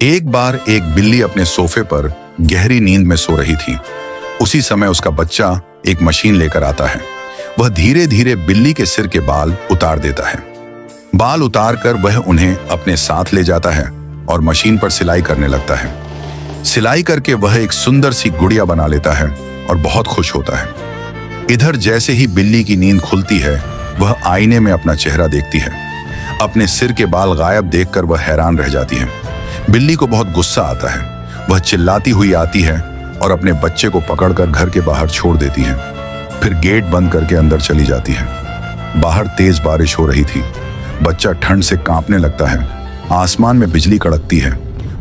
एक बार एक बिल्ली अपने सोफे पर गहरी नींद में सो रही थी। उसी समय उसका बच्चा एक मशीन लेकर आता है। वह धीरे धीरे बिल्ली के सिर के बाल उतार देता है। बाल उतार कर वह उन्हें अपने साथ ले जाता है और मशीन पर सिलाई करने लगता है। सिलाई करके वह एक सुंदर सी गुड़िया बना लेता है और बहुत खुश होता है। इधर जैसे ही बिल्ली की नींद खुलती है, वह आईने में अपना चेहरा देखती है। अपने सिर के बाल गायब देखकर वह हैरान रह जाती है। बिल्ली को बहुत गुस्सा आता है। वह चिल्लाती हुई आती है और अपने बच्चे को पकड़कर घर के बाहर छोड़ देती है। फिर गेट बंद करके अंदर चली जाती है। बाहर तेज बारिश हो रही थी। बच्चा ठंड से कांपने लगता है। आसमान में बिजली कड़कती है।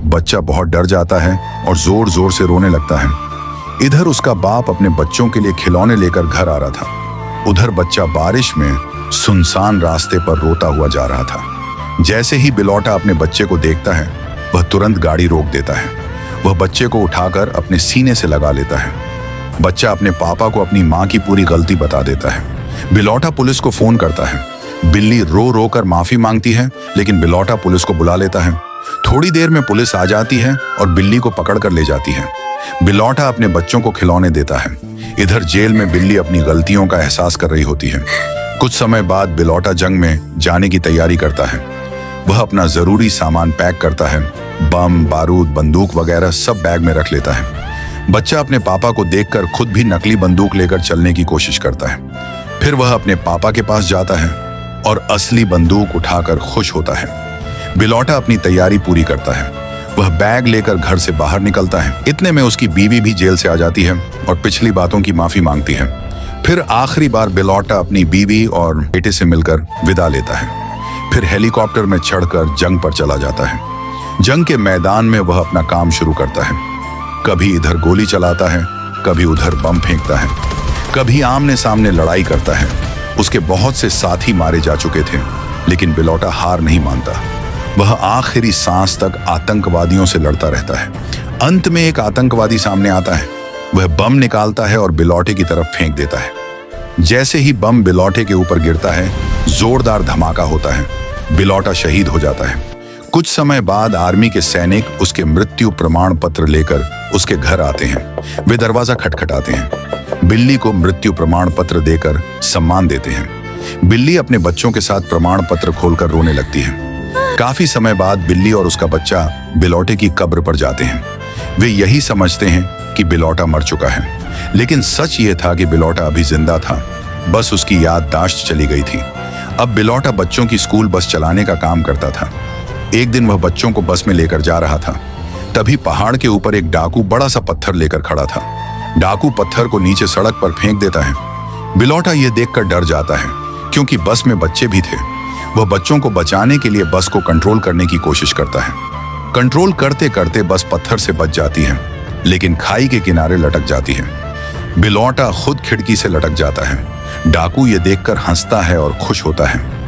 बच्चा बहुत डर जाता है और जोर जोर से रोने लगता है। इधर उसका बाप अपने बच्चों के लिए खिलौने लेकर घर आ रहा था। उधर बच्चा बारिश में सुनसान रास्ते पर रोता हुआ जा रहा था। जैसे ही बिलौटा अपने बच्चे को देखता है, वह तुरंत गाड़ी रोक देता है। वह बच्चे को उठाकर अपने सीने से लगा लेता है। बच्चा अपने पापा को अपनी माँ की पूरी गलती बता देता है। बिलौटा पुलिस को फोन करता है। बिल्ली रो रो कर माफी मांगती है, लेकिन बिलौटा पुलिस को बुला लेता है। थोड़ी देर में पुलिस आ जाती है और बिल्ली को पकड़ कर ले जाती है। बिलौटा अपने बच्चों को खिलौने देता है। इधर जेल में बिल्ली अपनी गलतियों का एहसास कर रही होती है। कुछ समय बाद बिलौटा जंग में जाने की तैयारी करता है। वह अपना जरूरी सामान पैक करता है। बम, बारूद, बंदूक वगैरह सब बैग में रख लेता है। बच्चा अपने पापा को देखकर खुद भी नकली बंदूक लेकर चलने की कोशिश करता है। फिर वह अपने पापा के पास जाता है और असली बंदूक उठाकर खुश होता है। बिलौटा अपनी तैयारी पूरी करता है। वह बैग लेकर घर से बाहर निकलता है। इतने में उसकी बीवी भी जेल से आ जाती है और पिछली बातों की माफी मांगती है। फिर आखिरी बार बिलौटा अपनी बीवी और बेटे से मिलकर विदा लेता है। फिर हेलीकॉप्टर में चढ़कर जंग पर चला जाता है। जंग के मैदान में वह अपना काम शुरू करता है। कभी इधर गोली चलाता है, कभी उधर बम फेंकता है, कभी आमने सामने लड़ाई करता है। उसके बहुत से साथी मारे जा चुके थे, लेकिन बिलौटा हार नहीं मानता। वह आखिरी सांस तक आतंकवादियों से लड़ता रहता है। अंत में एक आतंकवादी सामने आता है। वह बम निकालता है और बिलौटे की तरफ फेंक देता है। जैसे ही बम बिलौटे के ऊपर गिरता है, जोरदार धमाका होता है। बिलौटा शहीद हो जाता है। कुछ समय बाद आर्मी के सैनिक उसके मृत्यु प्रमाण पत्र लेकर उसके घर आते हैं। वे दरवाजा खटखटाते हैं। बिल्ली को मृत्यु प्रमाण पत्र देकर सम्मान देते हैं। बिल्ली अपने बच्चों के साथ प्रमाण पत्र खोलकर रोने लगती है। काफी समय बाद बिल्ली और उसका बच्चा बिलौटे की कब्र पर जाते हैं। वे यही समझते हैं कि बिलौटा मर चुका है, लेकिन सच ये था कि बिलौटा अभी जिंदा था। बस उसकी याददाश्त चली गई थी। अब बिलौटा बच्चों की स्कूल बस चलाने का काम करता था। एक दिन वह बच्चों को बस में लेकर जा रहा था। तभी पहाड़ के ऊपर एक डाकू बड़ा सा पत्थर लेकर खड़ा था। डाकू पत्थर को नीचे सड़क पर फेंक देता है। बिलौटा यह देखकर डर जाता है, क्योंकि बस में बच्चे भी थे। वह बच्चों को बचाने के लिए बस को कंट्रोल करने की कोशिश करता है। कंट्रोल करते करते बस पत्थर से बच जाती है, लेकिन खाई के किनारे लटक जाती है। बिलौटा खुद खिड़की से लटक जाता है। डाकू ये देखकर हंसता है और खुश होता है।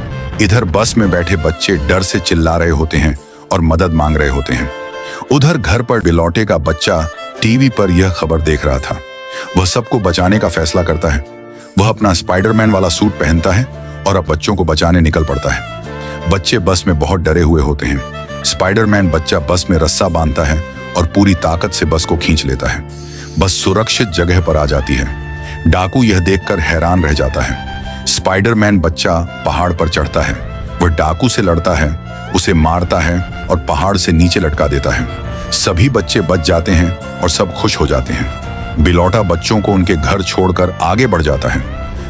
इधर बस में बैठे बच्चे डर से चिल्ला रहे होते हैं और मदद मांग रहे होते हैं। उधर घर पर बिलौटे का बच्चा टीवी पर यह खबर देख रहा था। वह सबको बचाने का फैसला करता है। वह अपना स्पाइडरमैन वाला सूट पहनता है और अब बच्चों को बचाने निकल पड़ता है। बच्चे बस में बहुत डरे हुए होते हैं। स्पाइडरमैन बच्चा बस में रस्सा बांधता है और पूरी ताकत से बस को खींच लेता है। बस सुरक्षित जगह पर आ जाती है। डाकू यह देखकर हैरान रह जाता है। स्पाइडरमैन बच्चा पहाड़ पर चढ़ता है। वह डाकू से लड़ता है, उसे मारता है और पहाड़ से नीचे लटका देता है। सभी बच्चे बच जाते हैं और सब खुश हो जाते हैं। बिलौटा बच्चों को उनके घर छोड़कर आगे बढ़ जाता है।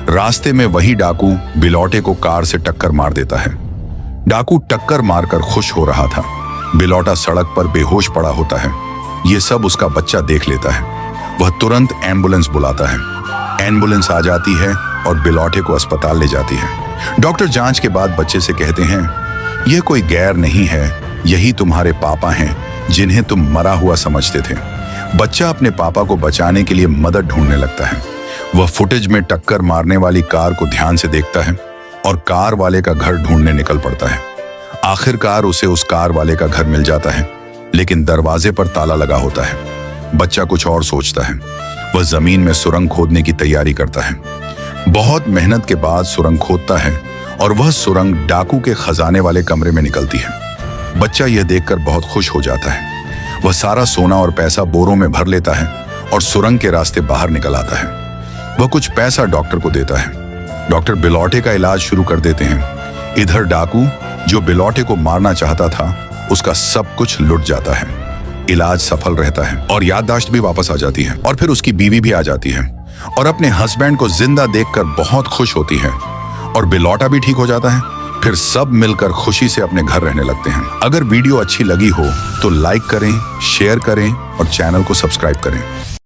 रास्ते में वही डाकू बिलौटे को कार से टक्कर मार देता है। डाकू टक्कर मारकर खुश हो रहा था। बिलौटा सड़क पर बेहोश पड़ा होता है। ये सब उसका बच्चा देख लेता है। वह तुरंत एम्बुलेंस बुलाता है। एम्बुलेंस आ जाती है और बिलौटे को अस्पताल ले जाती है। डॉक्टर जांच के बाद बच्चे से कहते हैं, यह कोई गैर नहीं है, यही तुम्हारे पापा हैं जिन्हें तुम मरा हुआ समझते थे। बच्चा अपने पापा को बचाने के लिए मदद ढूंढने लगता है। वह फुटेज में टक्कर मारने वाली कार को ध्यान से देखता है और कार वाले का घर ढूंढने निकल पड़ता है। आखिरकार उसे उस कार वाले का घर मिल जाता है, लेकिन दरवाजे पर ताला लगा होता है। बच्चा कुछ और सोचता है। वह जमीन में सुरंग खोदने की तैयारी करता है। बहुत मेहनत के बाद सुरंग खोदता है और वह सुरंग डाकू के खजाने वाले कमरे में निकलती है। बच्चा यह देखकर बहुत खुश हो जाता है। वह सारा सोना और पैसा बोरों में भर लेता है और सुरंग के रास्ते बाहर निकल आता है। वह कुछ पैसा डॉक्टर को देता है। डॉक्टर बिलौटे का इलाज शुरू कर देते हैं। इधर डाकू जो बिलौटे को मारना चाहता था, उसका सब कुछ लुट जाता है। इलाज सफल रहता है और याददाश्त भी वापस आ जाती है। और फिर उसकी बीवी भी आ जाती है और अपने हस्बैंड को जिंदा देखकर बहुत खुश होती है और बिलौटा भी ठीक हो जाता है। फिर सब मिलकर खुशी से अपने घर रहने लगते हैं। अगर वीडियो अच्छी लगी हो तो लाइक करें, शेयर करें और चैनल को सब्सक्राइब करें।